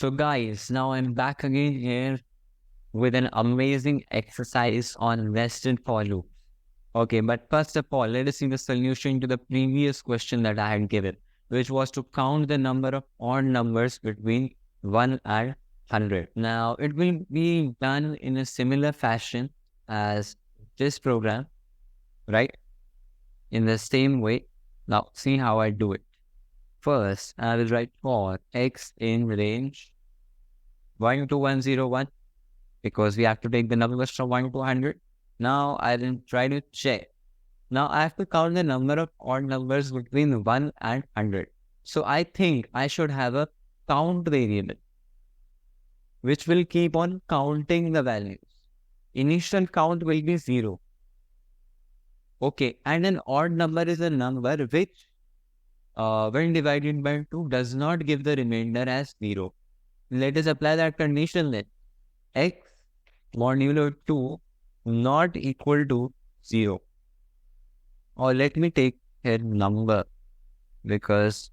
So guys, now I'm back again here with an amazing exercise on nested for loops. Okay, but first of all, let us see the solution to the previous question that I had given, which was to count the number of odd numbers between 1 and 100. Now, it will be done in a similar fashion as this program, right? In the same way. Now, see how I do it. First, I will write for x in range 1 to 101 because we have to take the numbers from 1 to 100. Now, I will try to check. Now, I have to count the number of odd numbers between 1 and 100. So, I think I should have a count variable which will keep on counting the values. Initial count will be 0. Okay, and an odd number is a number which, when divided by 2, does not give the remainder as 0. Let us apply that condition then. X modulo 2 not equal to 0. Or let me take here number because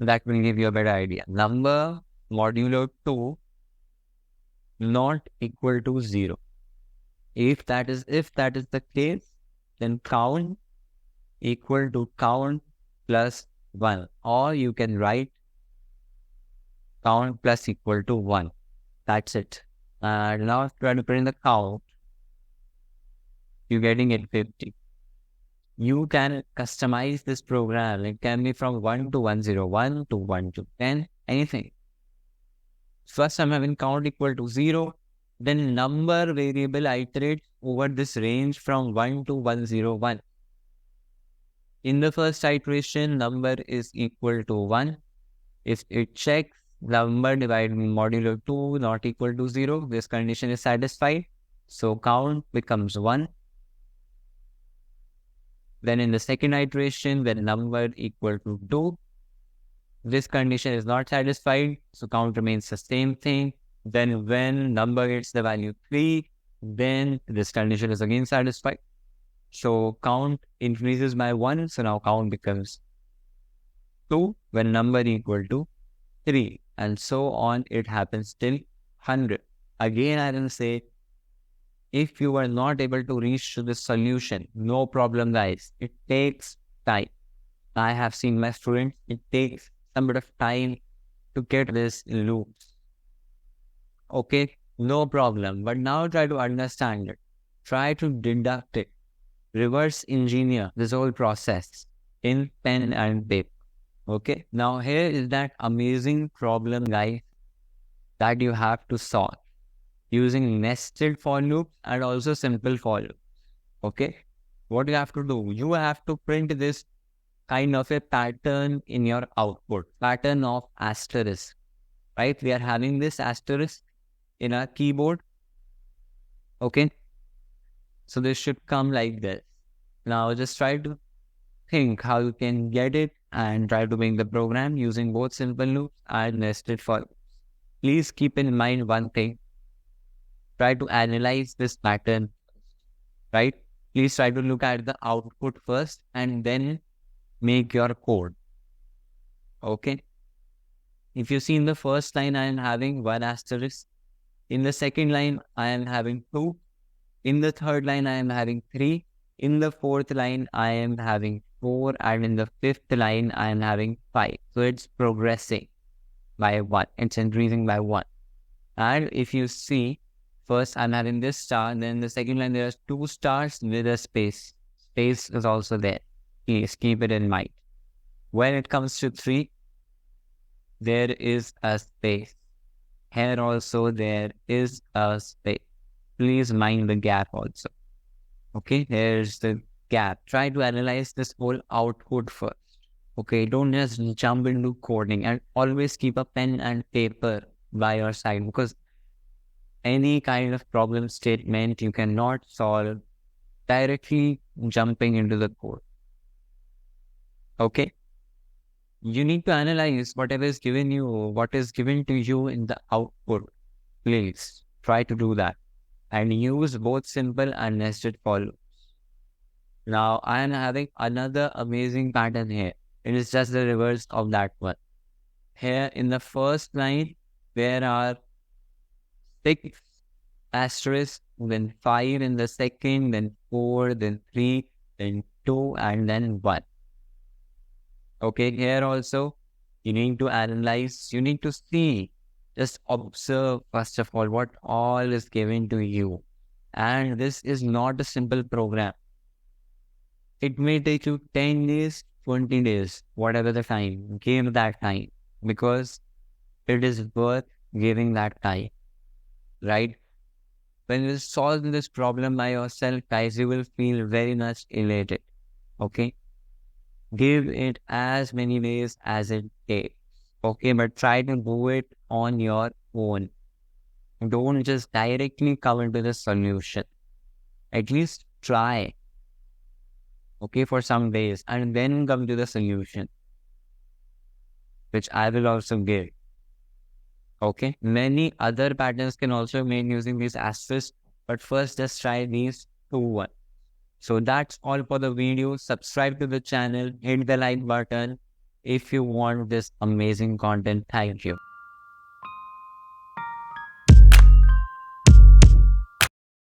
that will give you a better idea. Number modulo 2 not equal to 0. If that is the case, then count equal to count plus 1. Or you can write count plus equal to 1. That's it. And now if you try to print the count, you're getting it 50. You can customize this program. It can be from 1 to 101 to 1 to 10, anything. First I'm having count equal to 0. Then number variable iterates over this range from 1 to 101. In the first iteration, number is equal to 1. If it checks number divided by modulo 2 not equal to 0, this condition is satisfied. So count becomes 1. Then in the second iteration, when number equal to 2, this condition is not satisfied. So count remains the same thing. Then when number gets the value 3, then this condition is again satisfied. So count increases by 1. So now count becomes 2 when number equal to 3. And so on, it happens till 100. Again, I will say, if you are not able to reach to the solution, no problem, guys. It takes time. I have seen my students, it takes some bit of time to get this loops. Okay, no problem. But now try to understand it. Try to deduct it. Reverse engineer this whole process in pen and paper. Okay, now here is that amazing problem, guys, that you have to solve using nested for loops and also simple for loops. Okay, what you have to do, you have to print this kind of a pattern in your output, pattern of asterisk, right? We are having this asterisk in our keyboard. Okay, so this should come like this. Now just try to think how you can get it and try to make the program using both simple loops and nested for loops. Please keep in mind one thing. Try to analyze this pattern, right? Please try to look at the output first and then make your code. Okay. If you see in the first line, I am having 1 asterisk. In the second line, I am having 2. In the third line, I am having 3. In the fourth line, I am having 4. And in the fifth line, I am having 5. So it's progressing by 1. It's increasing by 1. And if you see, first I'm having this star, and then in the second line, there are 2 stars with a space. Space is also there. Please keep it in mind. When it comes to 3, there is a space. Here also there is a space. Please mind the gap also. Okay, here's the gap. Try to analyze this whole output first. Okay, don't just jump into coding, and always keep a pen and paper by your side, because any kind of problem statement you cannot solve directly jumping into the code. Okay, you need to analyze whatever is given you, what is given to you in the output. Please try to do that and use both simple and nested for loops. Now I am having another amazing pattern here. It is just the reverse of that one. Here in the first line, there are 6 asterisks, then 5 in the second, then 4, then 3, then 2, and then 1. Okay, here also, you need to analyze, you need to see, just observe first of all what all is given to you. And this is not a simple program. It may take you 10 days, 20 days, whatever the time, give that time, because it is worth giving that time, right? When you solve this problem by yourself, guys, you will feel very much elated, okay? Give it as many days as it takes, okay? But try to do it on your own. Don't just directly come into the solution. At least try, okay, for some days, and then come to the solution, which I will also give. Okay, many other patterns can also be made using these asterisks, but first just try these 2 ones. So that's all for the video. Subscribe to the channel, hit the like button if you want this amazing content. Thank you.